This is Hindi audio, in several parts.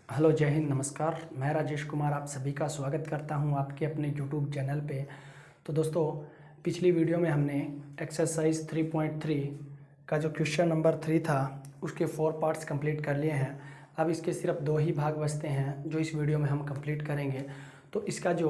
हेलो, जय हिंद, नमस्कार। मैं राजेश कुमार आप सभी का स्वागत करता हूं आपके अपने यूट्यूब चैनल पे। तो दोस्तों, पिछली वीडियो में हमने एक्सरसाइज 3.3 का जो क्वेश्चन नंबर 3 था उसके 4 पार्ट्स कंप्लीट कर लिए हैं। अब इसके सिर्फ 2 ही भाग बचते हैं जो इस वीडियो में हम कंप्लीट करेंगे। तो इसका जो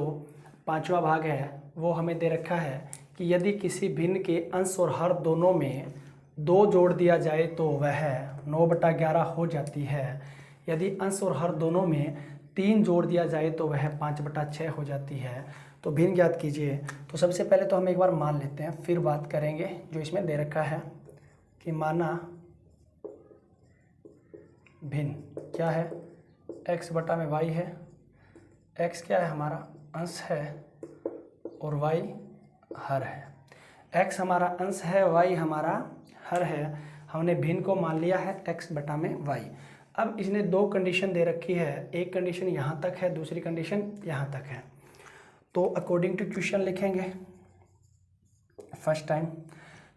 5वां भाग है वो हमें दे रखा है कि यदि किसी भिन्न के अंश और हर दोनों में 2 जोड़ दिया जाए तो वह 9/11 हो जाती है। यदि अंश और हर दोनों में 3 जोड़ दिया जाए तो वह 5/6 हो जाती है। तो भिन्न ज्ञात कीजिए। तो सबसे पहले तो हम एक बार मान लेते हैं, फिर बात करेंगे जो इसमें दे रखा है कि माना भिन्न क्या है, x/y है। x क्या है, हमारा अंश है और y हर है। x हमारा अंश है, y हमारा हर है। हमने भिन्न को मान लिया है x/y। अब इसने 2 कंडीशन दे रखी है, एक कंडीशन यहाँ तक है, दूसरी कंडीशन यहाँ तक है। तो अकॉर्डिंग टू क्वेश्चन लिखेंगे फर्स्ट टाइम।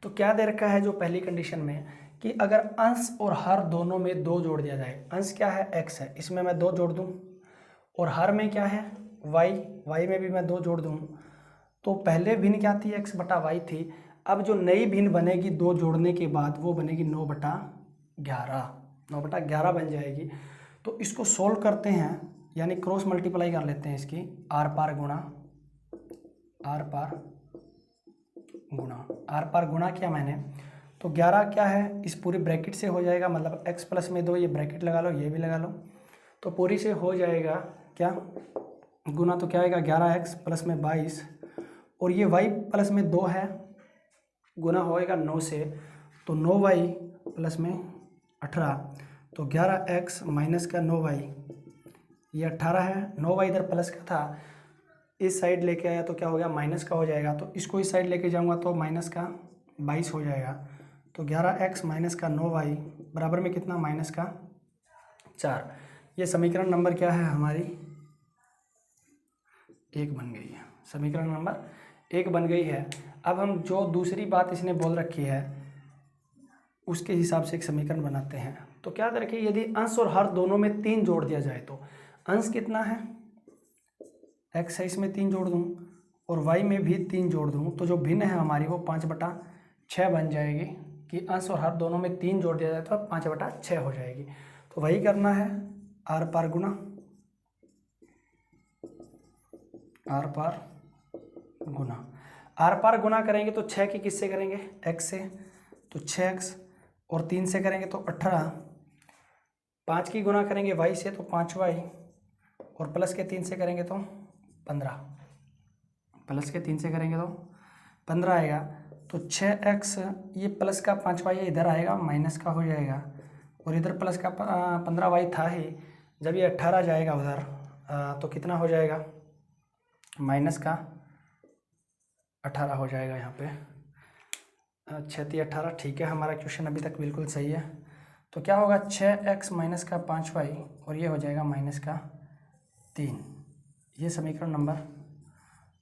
तो क्या दे रखा है जो पहली कंडीशन में कि अगर अंश और हर दोनों में 2 जोड़ दिया जाए। अंश क्या है, x है, इसमें मैं 2 जोड़ दूँ, और हर में क्या है, y में भी मैं 2 जोड़ दूँ। तो पहले भिन्न क्या थी, x/y थी। अब जो नई भिन्न बनेगी 2 जोड़ने के बाद वो बनेगी 9/11 बन जाएगी। तो इसको सोल्व करते हैं, यानी क्रॉस मल्टीप्लाई कर लेते हैं इसकी, आर पार गुणा किया मैंने। तो 11 क्या है, इस पूरी ब्रैकेट से हो जाएगा, मतलब x प्लस में 2, ये ब्रैकेट लगा लो, ये भी लगा लो, तो पूरी से हो जाएगा क्या, गुना। तो क्या आएगा, 11x प्लस में 22, और ये y प्लस में 2 है, गुना होएगा 9 से, तो 9y प्लस में 18। तो 11x माइनस का 9y, ये 18 है। 9y इधर प्लस का था, इस साइड लेके आया तो क्या हो गया, माइनस का हो जाएगा। तो इसको इस साइड लेके जाऊंगा तो माइनस का 22 हो जाएगा। तो 11x माइनस का 9y बराबर में कितना, माइनस का 4। ये समीकरण नंबर क्या है हमारी, 1 बन गई है। समीकरण नंबर 1 बन गई है। अब हम जो दूसरी बात इसने बोल रखी है उसके हिसाब से एक समीकरण बनाते हैं। तो क्या देखिए, यदि अंश और हर दोनों में 3 जोड़ दिया जाए तो अंश कितना है, x है, इसमें 3 जोड़ दूँ और y में भी 3 जोड़ दूँ, तो जो भिन्न है हमारी वो 5/6 बन जाएगी। कि अंश और हर दोनों में 3 जोड़ दिया जाए तो 5/6 हो जाएगी। तो वही करना है, आर पार गुना करेंगे तो 6 की किससे करेंगे, x से, तो 6x, और 3 से करेंगे तो 18। 5 की गुना करेंगे y से तो 5y, और प्लस के 3 से करेंगे तो 15। प्लस के 3 से करेंगे तो 15 आएगा। तो 6x, ये प्लस का 5y इधर आएगा, माइनस का हो जाएगा, और इधर प्लस का 15y था ही। जब ये 18 जाएगा उधर तो कितना हो जाएगा, माइनस का 18 हो जाएगा यहाँ पे। 6×3 = 18, ठीक है, हमारा क्वेश्चन अभी तक बिल्कुल सही है। तो क्या होगा, 6x माइनस का 5y, और ये हो जाएगा माइनस का 3। ये समीकरण नंबर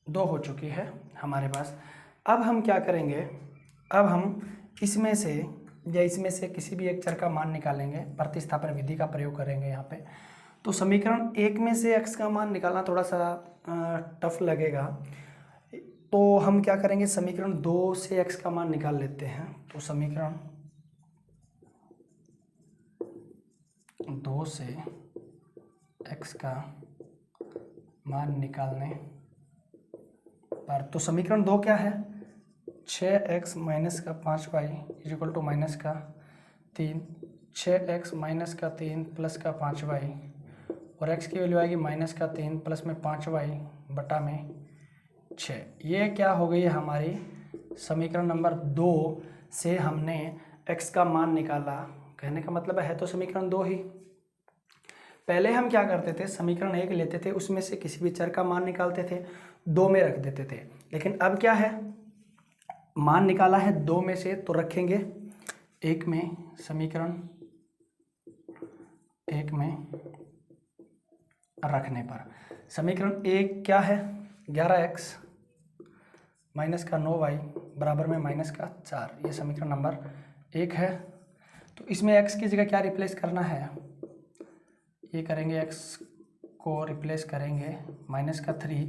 2 हो चुकी है हमारे पास। अब हम क्या करेंगे, अब हम इसमें से या इसमें से किसी भी एक चर का मान निकालेंगे, प्रतिस्थापन विधि का प्रयोग करेंगे यहाँ पे। तो समीकरण 1 में से x का मान निकालना थोड़ा सा टफ लगेगा, तो हम क्या करेंगे, समीकरण 2 से x का मान निकाल लेते हैं। तो समीकरण 2 से x का मान निकालने पर, तो समीकरण 2 क्या है, 6x माइनस का 5y इक्वल टू माइनस का 3, 6x माइनस का 3 प्लस का 5y, और x की वैल्यू आएगी माइनस का 3 प्लस में 5y बटा में 6। ये क्या हो गई है हमारी, समीकरण नंबर 2 से हमने x का मान निकाला। कहने का मतलब है तो समीकरण 2 ही। पहले हम क्या करते थे, समीकरण 1 लेते थे, उसमें से किसी भी चर का मान निकालते थे, 2 में रख देते थे। लेकिन अब क्या है, मान निकाला है 2 में से तो रखेंगे 1 में। समीकरण 1 में रखने पर समीकरण 1 क्या है, 11x माइनस का 9y बराबर में माइनस का 4। ये समीकरण नंबर 1 है। तो इसमें x की जगह क्या रिप्लेस करना है, ये करेंगे x को रिप्लेस करेंगे माइनस का 3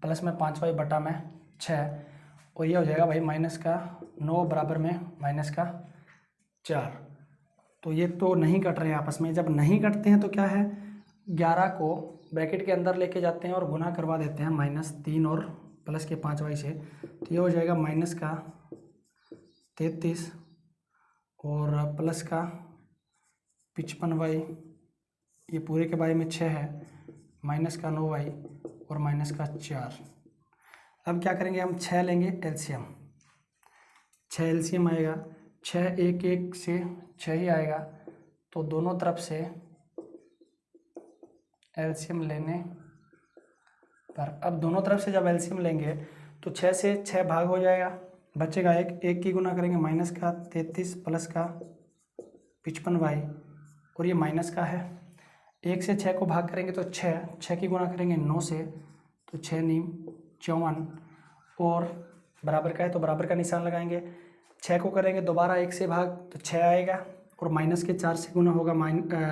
प्लस में 5y बटा में 6 और ये हो जाएगा भाई माइनस का 9 बराबर में माइनस का 4। तो ये तो नहीं कट रहे हैं आपस में, जब नहीं कटते हैं तो क्या है 11 को ब्रैकेट के अंदर लेके जाते हैं और गुना करवा देते हैं -3 और प्लस के 5y से, तो ये हो जाएगा माइनस का 33 और प्लस का 55y, ये पूरे के बारे में 6 है, माइनस का 9y और माइनस का 4। अब क्या करेंगे हम 6 लेंगे एलसीएम, 6 एलसीएम आएगा, 6 एक एक से 6 ही आएगा, तो दोनों तरफ से एलसीएम लेने पर, अब दोनों तरफ से जब एलसीएम लेंगे तो 6 से 6 भाग हो जाएगा, बचेगा एक की गुना करेंगे माइनस का 33 प्लस का 55y और ये माइनस का है, 1 से 6 को भाग करेंगे तो 6 की गुना करेंगे 9 से, तो 6 नीम 54 और बराबर का है तो बराबर का निशान लगाएंगे, 6 को करेंगे दोबारा 1 से भाग तो 6 आएगा और माइनस के 4 से गुना होगा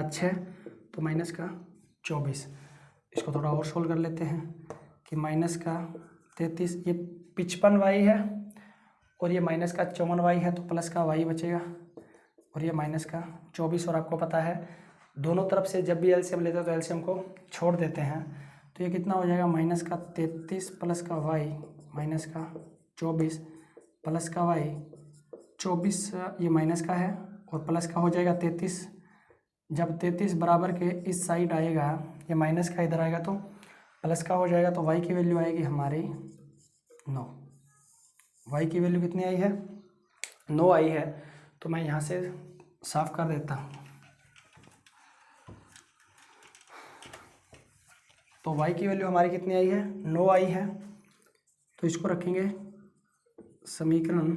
6 तो माइनस का 24। इसको थोड़ा और सोल्व कर लेते हैं कि माइनस का 33 ये 55y है और ये माइनस का 54y है, तो प्लस का y बचेगा और ये माइनस का 24। और आपको पता है दोनों तरफ से जब भी एलसीएम लेते हैं तो एलसीएम को छोड़ देते हैं, तो ये कितना हो जाएगा माइनस का 33 प्लस का y माइनस का 24 प्लस का y 24 ये माइनस का है और प्लस का हो जाएगा 33। जब 33 बराबर के इस साइड आएगा, ये माइनस का इधर आएगा तो प्लस का हो जाएगा, तो y की वैल्यू आएगी हमारी 9। y की वैल्यू कितनी आई है 9 आई है, तो मैं यहाँ से साफ कर देता हूँ। तो y की वैल्यू हमारी कितनी आई है 9 आई है, तो इसको रखेंगे समीकरण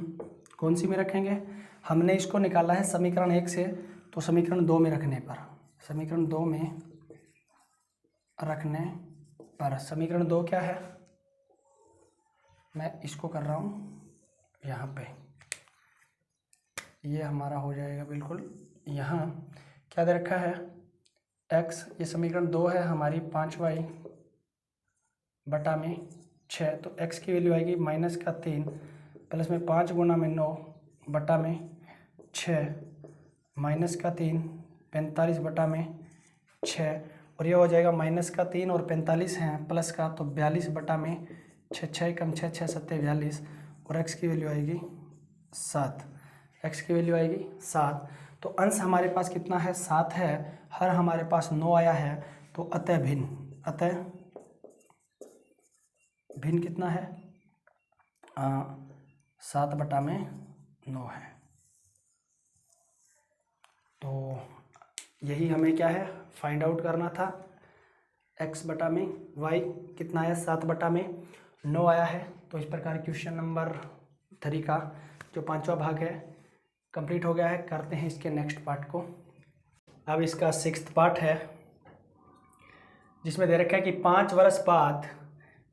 कौन सी में रखेंगे, हमने इसको निकाला है समीकरण 1 से, तो समीकरण 2 में रखने पर, समीकरण 2 में रखने पर समीकरण 2 क्या है, मैं इसको कर रहा हूँ यहाँ पे, ये हमारा हो जाएगा बिल्कुल, यहाँ क्या दे रखा है x, ये समीकरण 2 है हमारी 5y बटा में 6, तो x की वैल्यू आएगी माइनस का 3 प्लस में 5 गुना में 9 बटा में 6 माइनस का 3 45 बटा में 6 और ये हो जाएगा माइनस का 3 और 45 हैं प्लस का, तो 42 बटा में 6, 6 कम 6 6 7 42 और x की वैल्यू आएगी 7, x की वैल्यू आएगी 7। तो अंश हमारे पास कितना है 7 है, हर हमारे पास 9 आया है, तो अतः भिन्न कितना है 7 बटा में 9 है। तो यही हमें क्या है फाइंड आउट करना था, x बटा में y कितना है 7 बटा में 9 आया है। तो इस प्रकार क्वेश्चन नंबर 3 का जो 5वां भाग है कंप्लीट हो गया है। करते हैं इसके नेक्स्ट पार्ट को। अब इसका 6th पार्ट है जिसमें दे रखा है कि 5 वर्ष बाद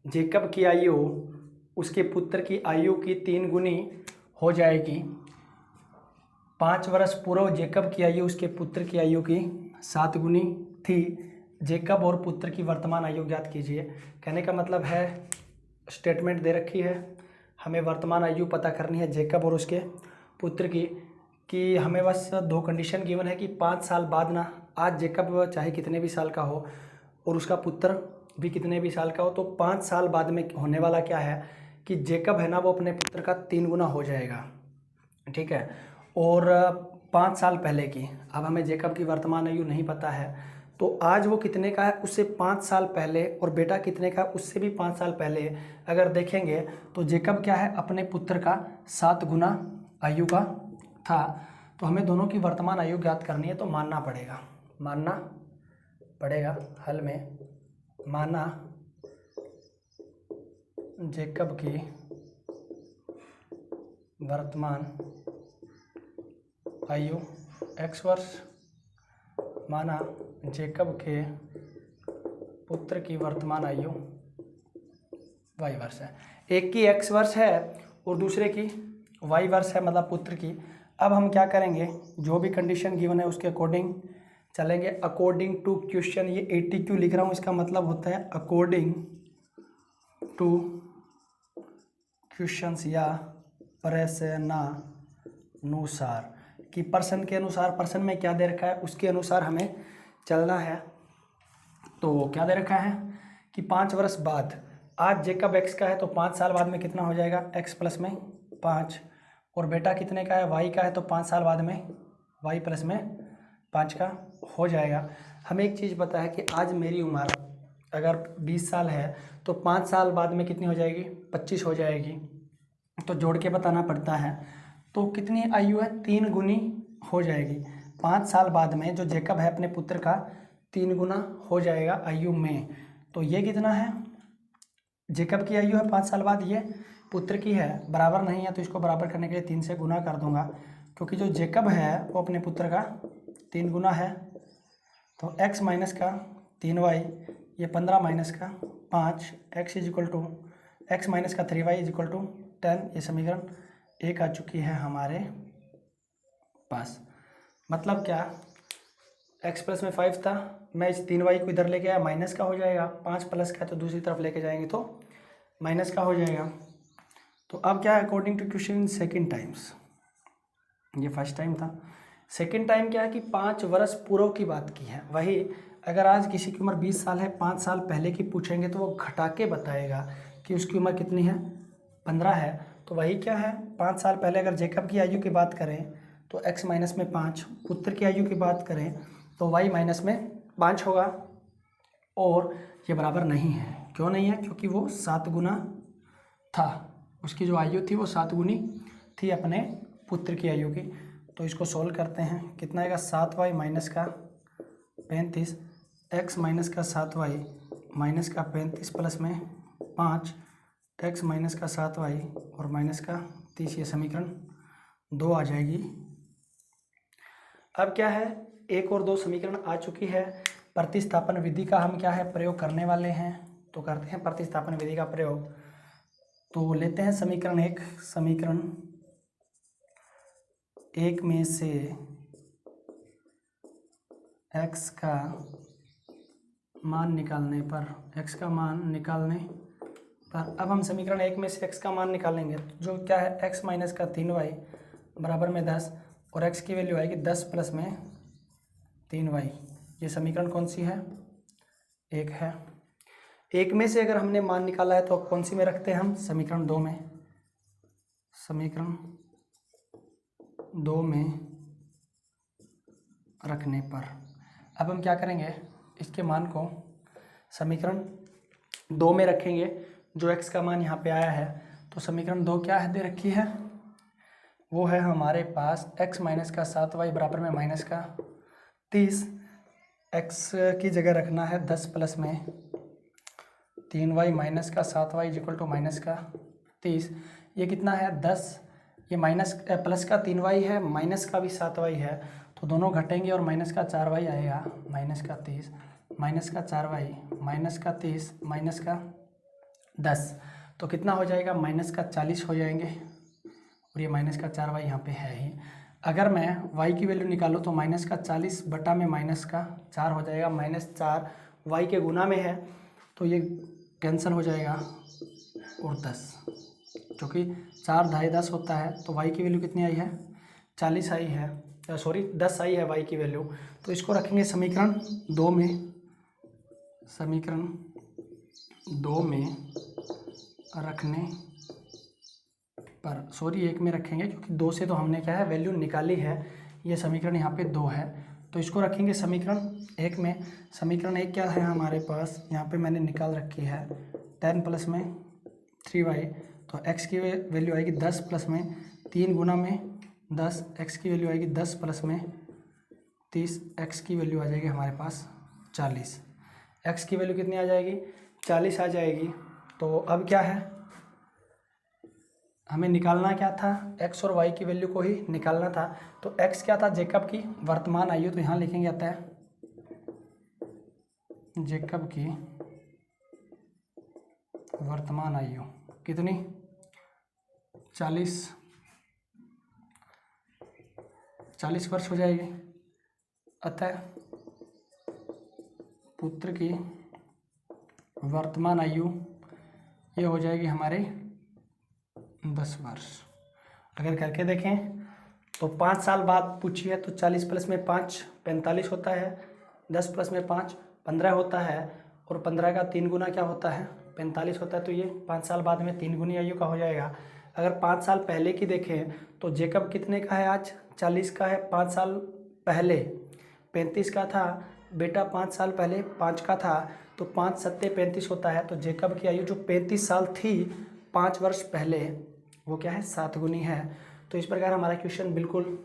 जेकब की आयु उसके पुत्र की आयु की 3 गुनी हो जाएगी। 5 वर्ष पूर्व जेकब की आयु उसके पुत्र की आयु की 7 गुनी थी। जेकब और पुत्र की वर्तमान आयु ज्ञात कीजिए। कहने का मतलब है स्टेटमेंट दे रखी है, हमें वर्तमान आयु पता करनी है जेकब और उसके पुत्र की, कि हमें बस 2 कंडीशन गिवन है कि 5 साल बाद ना, आज जेकब चाहे कितने भी साल का हो और उसका पुत्र भी कितने भी साल का हो, तो 5 साल बाद में होने वाला क्या है कि जेकब है ना वो अपने पुत्र का 3 गुना हो जाएगा। ठीक है, और 5 साल पहले की, अब हमें जेकब की वर्तमान आयु नहीं पता है, तो आज वो कितने का है उससे 5 साल पहले, और बेटा कितने का उससे भी 5 साल पहले अगर देखेंगे तो जेकब क्या है अपने पुत्र का 7 गुना आयु का था। तो हमें दोनों की वर्तमान आयु ज्ञात करनी है, तो मानना पड़ेगा हल में, माना जेकब की वर्तमान आयु x वर्ष, माना जेकब के पुत्र की वर्तमान आयु y वर्ष है। एक की x वर्ष है और दूसरे की y वर्ष है, मतलब पुत्र की। अब हम क्या करेंगे, जो भी कंडीशन गिवन है उसके अकॉर्डिंग चलेंगे अकॉर्डिंग टू क्वेश्चन। ये 80 क्यों लिख रहा हूँ, इसका मतलब होता है अकॉर्डिंग टू क्वेश्चंस या प्रश्नानुसार, कि प्रश्न के अनुसार, प्रश्न में क्या दे रखा है उसके अनुसार हमें चलना है। तो क्या दे रखा है कि 5 वर्ष बाद, आज जेकब एक्स का है तो 5 साल बाद में कितना हो जाएगा, एक्स प्लस में 5, और बेटा कितने का है, वाई का है, तो 5 साल बाद में वाई प्लस में 5 का हो जाएगा। हमें एक चीज़ पता है कि आज मेरी उम्र अगर 20 साल है तो 5 साल बाद में कितनी हो जाएगी, 25 हो जाएगी। तो जोड़ के बताना पड़ता है। तो कितनी आयु है, 3 गुनी हो जाएगी। 5 साल बाद में जो जेकब है अपने पुत्र का 3 गुना हो जाएगा आयु में। तो ये कितना है, जेकब की आयु है 5 साल बाद, ये पुत्र की है, बराबर नहीं है तो इसको बराबर करने के लिए 3 से गुना कर दूंगा, क्योंकि जो जेकब है वो अपने पुत्र का 3 गुना है। तो x माइनस का 3y, ये 15 माइनस का 5, x is equal to x minus का 3y इज इक्वल टू 10। ये समीकरण 1 आ चुकी है हमारे पास। मतलब क्या, x प्लस में 5 था, मैं इस 3y को इधर लेके आया, माइनस का हो जाएगा, 5 प्लस का तो दूसरी तरफ लेके जाएंगे तो माइनस का हो जाएगा। तो अब क्या है, according to question second times, ये फर्स्ट टाइम था, सेकेंड टाइम क्या है कि 5 वर्ष पूर्व की बात की है। वही अगर आज किसी की उम्र 20 साल है, 5 साल पहले की पूछेंगे तो वो घटा के बताएगा कि उसकी उम्र कितनी है, 15 है। तो वही क्या है, 5 साल पहले अगर जेकब की आयु की बात करें तो x माइनस में 5, पुत्र की आयु की बात करें तो y माइनस में 5 होगा। और ये बराबर नहीं है, क्यों नहीं है, क्योंकि वो 7 गुना था, उसकी जो आयु थी वो 7 गुनी थी अपने पुत्र की आयु की। तो इसको सोल्व करते हैं, कितना आएगा, 7y माइनस का 35, x माइनस का 7y माइनस का 35 प्लस में 5, x माइनस का 7y और माइनस का 30, ये समीकरण 2 आ जाएगी। अब क्या है, 1 और 2 समीकरण आ चुकी है। प्रतिस्थापन विधि का हम क्या है, प्रयोग करने वाले हैं। तो करते हैं प्रतिस्थापन विधि का प्रयोग। तो लेते हैं समीकरण 1, समीकरण 1 में से x का मान निकालने पर, x का मान निकालने पर, अब हम समीकरण 1 में से x का मान निकालेंगे, जो क्या है, x माइनस का 3y बराबर में 10, और x की वैल्यू आएगी 10 प्लस में 3y। ये समीकरण कौन सी है, 1 है। 1 में से अगर हमने मान निकाला है तो कौन सी में रखते हैं हम, समीकरण 2 में, समीकरण 2 में रखने पर अब हम क्या करेंगे, इसके मान को समीकरण 2 में रखेंगे, जो x का मान यहाँ पे आया है। तो समीकरण 2 क्या है, दे रखी है, वो है हमारे पास x माइनस का 7y बराबर में माइनस का 30, x की जगह रखना है 10 प्लस में 3y माइनस का 7y इक्वल टू माइनस का 30। ये कितना है, 10, ये माइनस प्लस का 3y है, माइनस का भी 7y है, तो दोनों घटेंगे और माइनस का 4y आएगा, माइनस का 30 माइनस का 4y माइनस का 30 माइनस का 10, तो कितना हो जाएगा, माइनस का 40 हो जाएंगे, और ये माइनस का 4y यहाँ पे है ही। अगर मैं y की वैल्यू निकालूँ तो माइनस का 40 बटा में माइनस का 4 हो जाएगा, -4 y के गुना में है तो ये कैंसिल हो जाएगा, और 10, क्योंकि 4 ढाई 10 होता है, तो y की वैल्यू कितनी आई है, 40 आई है, सॉरी 10 आई है y की वैल्यू। तो इसको रखेंगे समीकरण 2 में, समीकरण 2 में रखने पर, सॉरी 1 में रखेंगे क्योंकि 2 से तो हमने क्या है वैल्यू निकाली है, ये समीकरण यहाँ पे 2 है, तो इसको रखेंगे समीकरण 1 में। समीकरण 1 क्या है हमारे पास, यहाँ पे मैंने निकाल रखी है 10 प्लस में 3y, तो x की वैल्यू आएगी 10 प्लस में 3 गुना में 10, x की वैल्यू आएगी 10 प्लस में 30, x की वैल्यू आ जाएगी हमारे पास 40, x की वैल्यू कितनी आ जाएगी, 40 आ जाएगी। तो अब क्या है, हमें निकालना क्या था, x और y की वैल्यू को ही निकालना था। तो x क्या था, जेकब की वर्तमान आयु, तो यहाँ लिखेंगे आता है जेकब की वर्तमान आयु कितनी, 40 वर्ष हो जाएगी, अतः पुत्र की वर्तमान आयु ये हो जाएगी हमारे 10 वर्ष। अगर करके देखें तो 5 साल बाद पूछी है तो 40 प्लस में 5 45 होता है, 10 प्लस में 5 15 होता है, और 15 का 3 गुना क्या होता है 45 होता है। तो ये 5 साल बाद में 3 गुनी आयु का हो जाएगा। अगर 5 साल पहले की देखें तो जेकब कितने का है आज 40 का है, 5 साल पहले 35 का था बेटा, 5 साल पहले 5 का था, तो 5 सत्ते 35 होता है। तो जेकब की आयु जो 35 साल थी 5 वर्ष पहले वो क्या है 7 गुनी है। तो इस प्रकार हमारा क्वेश्चन बिल्कुल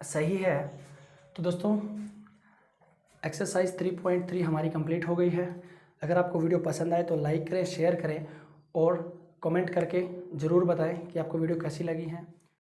सही है। तो दोस्तों एक्सरसाइज 3.3 हमारी कंप्लीट हो गई है। अगर आपको वीडियो पसंद आए तो लाइक करें, शेयर करें और कमेंट करके ज़रूर बताएं कि आपको वीडियो कैसी लगी है।